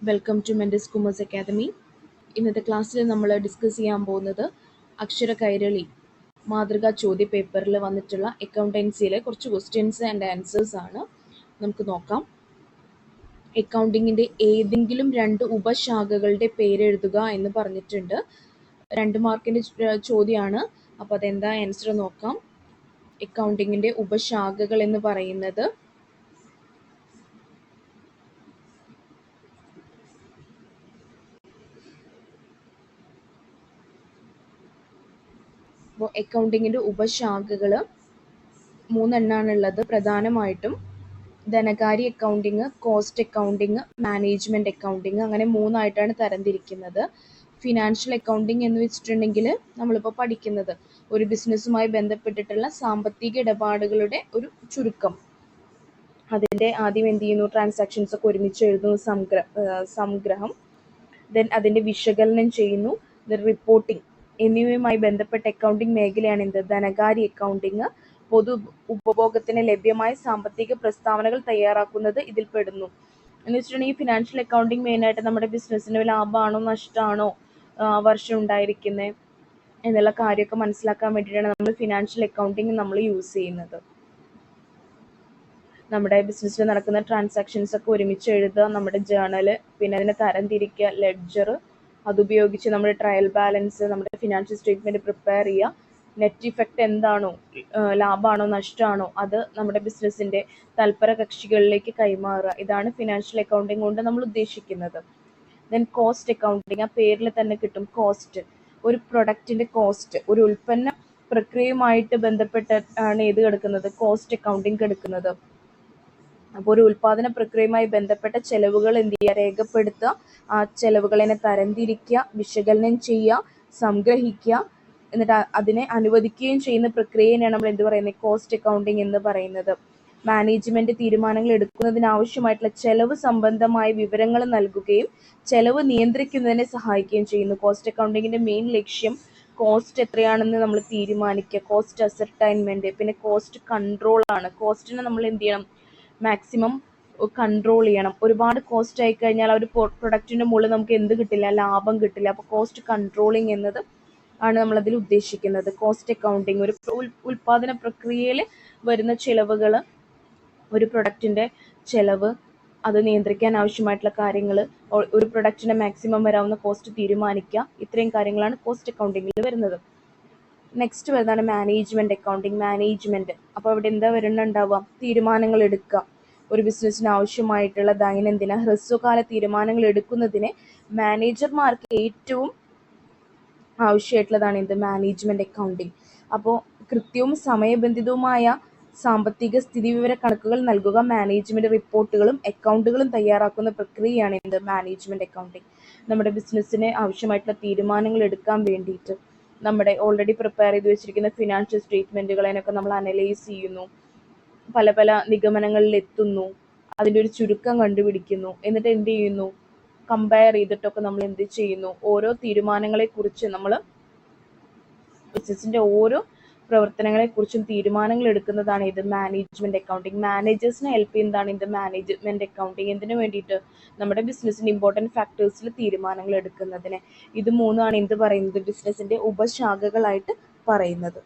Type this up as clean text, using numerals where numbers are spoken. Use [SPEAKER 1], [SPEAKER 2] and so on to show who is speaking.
[SPEAKER 1] Welcome to Mendis commerce academy. ഇന്നത്തെ ക്ലാസ്സിൽ നമ്മൾ ഡിസ്കസ് ചെയ്യാൻ പോകുന്നത് അക്ഷര കൈരളി മാതൃകാ ചോദ്യ പേപ്പറിൽ വന്നിട്ടുള്ള അക്കൗണ്ടൻസിയിലെ കുറച്ച് ക്വസ്റ്റ്യൻസ് ആൻഡ് ആൻസേഴ്സ് ആണ്. നമുക്ക് നോക്കാം. അക്കൗണ്ടിങ്ങിൻ്റെ ഏതെങ്കിലും രണ്ട് ഉപശാഖകളുടെ പേരെഴുതുക എന്ന് പറഞ്ഞിട്ടുണ്ട്. 2 മാർക്കിൻ്റെ ചോദ്യമാണ്. അപ്പോൾ അതെന്താ ആൻസർ നോക്കാം. അക്കൗണ്ടിങ്ങിൻ്റെ ഉപശാഖകൾ എന്ന് പറയുന്നത് അപ്പോൾ അക്കൗണ്ടിങ്ങിൻ്റെ ഉപശാഖകൾ 3 എണ്ണാണുള്ളത്. പ്രധാനമായിട്ടും ധനകാര്യ accounting, cost accounting, management accounting, അങ്ങനെ 3 ആയിട്ടാണ് തരംതിരിക്കുന്നത്. ഫിനാൻഷ്യൽ അക്കൗണ്ടിങ് എന്ന് വെച്ചിട്ടുണ്ടെങ്കിൽ നമ്മളിപ്പോൾ പഠിക്കുന്നത് ഒരു ബിസിനസ്സുമായി ബന്ധപ്പെട്ടിട്ടുള്ള സാമ്പത്തിക ഇടപാടുകളുടെ ഒരു ചുരുക്കം. അതിൻ്റെ ആദ്യം എന്ത് ചെയ്യുന്നു, ട്രാൻസാക്ഷൻസ് ഒക്കെ ഒരുമിച്ച് എഴുതുന്നു, സംഗ്രഹം. ദെൻ അതിൻ്റെ വിശകലനം ചെയ്യുന്നു, റിപ്പോർട്ടിംഗ് എന്നിവയുമായി ബന്ധപ്പെട്ട അക്കൗണ്ടിംഗ് മേഖലയാണ് എന്ത്, ധനകാര്യ അക്കൗണ്ടിങ്. പൊതു ഉപഭോഗത്തിന് ലഭ്യമായ സാമ്പത്തിക പ്രസ്താവനകൾ തയ്യാറാക്കുന്നത് ഇതിൽ പെടുന്നു. എന്ന് വെച്ചിട്ടുണ്ടെങ്കിൽ ഫിനാൻഷ്യൽ അക്കൗണ്ടിങ് മെയിനായിട്ട് നമ്മുടെ ബിസിനസ്സിന് ലാഭമാണോ നഷ്ടമാണോ വർഷം ഉണ്ടായിരിക്കുന്നത് എന്നുള്ള കാര്യമൊക്കെ മനസ്സിലാക്കാൻ വേണ്ടിയിട്ടാണ് നമ്മൾ ഫിനാൻഷ്യൽ അക്കൗണ്ടിങ് നമ്മൾ യൂസ് ചെയ്യുന്നത്. നമ്മുടെ ബിസിനസ്സിൽ നടക്കുന്ന ട്രാൻസാക്ഷൻസ് ഒക്കെ ഒരുമിച്ച് എഴുതുക, നമ്മുടെ ജേണൽ, പിന്നെ അതിനെ തരംതിരിക്കുക, ലെഡ്ജർ, അതുപയോഗിച്ച് നമ്മുടെ ട്രയൽ ബാലൻസ്, നമ്മുടെ ഫിനാൻഷ്യൽ സ്റ്റേറ്റ്മെൻറ്റ് പ്രിപ്പയർ ചെയ്യുക. നെറ്റ് ഇഫക്റ്റ് എന്താണോ, ലാഭമാണോ നഷ്ടമാണോ, അത് നമ്മുടെ ബിസിനസ്സിൻ്റെ തൽപര കക്ഷികളിലേക്ക് കൈമാറുക. ഇതാണ് ഫിനാൻഷ്യൽ അക്കൗണ്ടിങ് കൊണ്ട് നമ്മൾ ഉദ്ദേശിക്കുന്നത്. ദെൻ കോസ്റ്റ് അക്കൗണ്ടിങ്, ആ പേരിൽ തന്നെ കിട്ടും കോസ്റ്റ്. ഒരു പ്രൊഡക്റ്റിൻ്റെ കോസ്റ്റ്, ഒരു ഉൽപ്പന്ന പ്രക്രിയയുമായിട്ട് ബന്ധപ്പെട്ടാണ് ഏത് കിടക്കുന്നത്, കോസ്റ്റ് അക്കൗണ്ടിങ് കിടക്കുന്നത്. അപ്പോൾ ഒരു ഉൽപാദന പ്രക്രിയയുമായി ബന്ധപ്പെട്ട ചെലവുകൾ എന്ത് ചെയ്യുക, രേഖപ്പെടുത്തുക. ആ ചെലവുകളെ തരംതിരിക്കുക, വിശകലനം ചെയ്യുക, സംഗ്രഹിക്കുക, എന്നിട്ട് അതിനെ അനുവദിക്കുകയും ചെയ്യുന്ന പ്രക്രിയയാണ് നമ്മൾ എന്ത് പറയുന്നത്, കോസ്റ്റ് അക്കൗണ്ടിങ് എന്ന് പറയുന്നത്. മാനേജ്മെന്റ് തീരുമാനങ്ങൾ എടുക്കുന്നതിനാവശ്യമായിട്ടുള്ള ചെലവ് സംബന്ധമായ വിവരങ്ങൾ നൽകുകയും ചെലവ് നിയന്ത്രിക്കുന്നതിനെ സഹായിക്കുകയും ചെയ്യുന്നു. കോസ്റ്റ് അക്കൗണ്ടിങ്ങിന്റെ മെയിൻ ലക്ഷ്യം കോസ്റ്റ് എത്രയാണെന്ന് നമ്മൾ തീരുമാനിക്കുക, കോസ്റ്റ് അസർട്ടൈൻമെന്റ്, പിന്നെ കോസ്റ്റ് കൺട്രോൾ ആണ്. കോസ്റ്റിനെ നമ്മൾ എന്ത് ചെയ്യണം, മാക്സിമം കൺട്രോൾ ചെയ്യണം. ഒരുപാട് കോസ്റ്റ് ആയി കഴിഞ്ഞാൽ ആ ഒരു പ്രൊഡക്റ്റിന്റെ മുകളിൽ നമുക്ക് എന്ത് കിട്ടില്ല, ലാഭം കിട്ടില്ല. അപ്പോൾ കോസ്റ്റ് കൺട്രോളിങ് എന്നത് ആണ് നമ്മളതിൽ ഉദ്ദേശിക്കുന്നത്. കോസ്റ്റ് അക്കൗണ്ടിങ് ഒരു ഉൽപാദന പ്രക്രിയയിൽ വരുന്ന ചിലവുകൾ, ഒരു പ്രൊഡക്റ്റിന്റെ ചിലവ്, അത് നിയന്ത്രിക്കാൻ ആവശ്യമായിട്ടുള്ള കാര്യങ്ങൾ, ഒരു പ്രൊഡക്റ്റിന്റെ മാക്സിമം വരാവുന്ന കോസ്റ്റ് തീരുമാനിക്കുക. ഇത്രയും കാര്യങ്ങളാണ് കോസ്റ്റ് അക്കൗണ്ടിങ്ങിൽ വരുന്നത്. നെക്സ്റ്റ് വരുന്നതാണ് മാനേജ്മെന്റ് അക്കൗണ്ടിങ്. മാനേജ്മെന്റ്, അപ്പോൾ അവിടെ എന്താ വരുന്നുണ്ടാവുക, തീരുമാനങ്ങൾ എടുക്കുക. ഒരു ബിസിനസ്സിന് ആവശ്യമായിട്ടുള്ള ദൈനംദിന ഹ്രസ്വകാല തീരുമാനങ്ങൾ എടുക്കുന്നതിന് മാനേജർമാർക്ക് ഏറ്റവും ആവശ്യമായിട്ടുള്ളതാണ് എന്ത്, മാനേജ്മെന്റ് അക്കൗണ്ടിങ്. അപ്പോൾ കൃത്യവും സമയബന്ധിതവുമായ സാമ്പത്തിക സ്ഥിതിവിവര കണക്കുകൾ നൽകുക, മാനേജ്മെന്റ് റിപ്പോർട്ടുകളും അക്കൗണ്ടുകളും തയ്യാറാക്കുന്ന പ്രക്രിയയാണ് എന്ത്, മാനേജ്മെന്റ് അക്കൗണ്ടിങ്. നമ്മുടെ ബിസിനസ്സിന് ആവശ്യമായിട്ടുള്ള തീരുമാനങ്ങൾ എടുക്കാൻ വേണ്ടിയിട്ട് നമ്മുടെ ഓൾറെഡി പ്രിപ്പയർ ചെയ്ത് വെച്ചിരിക്കുന്ന ഫിനാൻഷ്യൽ സ്റ്റേറ്റ്മെന്റുകളെയൊക്കെ നമ്മൾ അനലൈസ് ചെയ്യുന്നു, പല പല നിഗമനങ്ങളിൽ എത്തുന്നു, അതിൻ്റെ ഒരു ചുരുക്കം കണ്ടുപിടിക്കുന്നു, എന്നിട്ട് എന്ത് ചെയ്യുന്നു, കമ്പയർ ചെയ്തിട്ടൊക്കെ നമ്മൾ എന്ത് ചെയ്യുന്നു, ഓരോ തീരുമാനങ്ങളെക്കുറിച്ച് നമ്മൾ ബിസിനസിന്റെ ഓരോ പ്രവർത്തനങ്ങളെക്കുറിച്ചും തീരുമാനങ്ങൾ എടുക്കുന്നതാണ് ഇത് മാനേജ്മെന്റ് അക്കൗണ്ടിങ്. മാനേജേഴ്സിനെ ഹെൽപ്പ് ചെയ്യുന്നതാണ് ഇത് മാനേജ്മെന്റ് അക്കൗണ്ടിങ്. എന്തിനു വേണ്ടിയിട്ട്, നമ്മുടെ ബിസിനസിന്റെ ഇമ്പോർട്ടൻറ്റ് ഫാക്ടേഴ്സിൽ തീരുമാനങ്ങൾ എടുക്കുന്നതിന്. ഇത് 3 ആണ് എന്ത് പറയുന്നത്, ബിസിനസിന്റെ ഉപശാഖകളായിട്ട് പറയുന്നത്.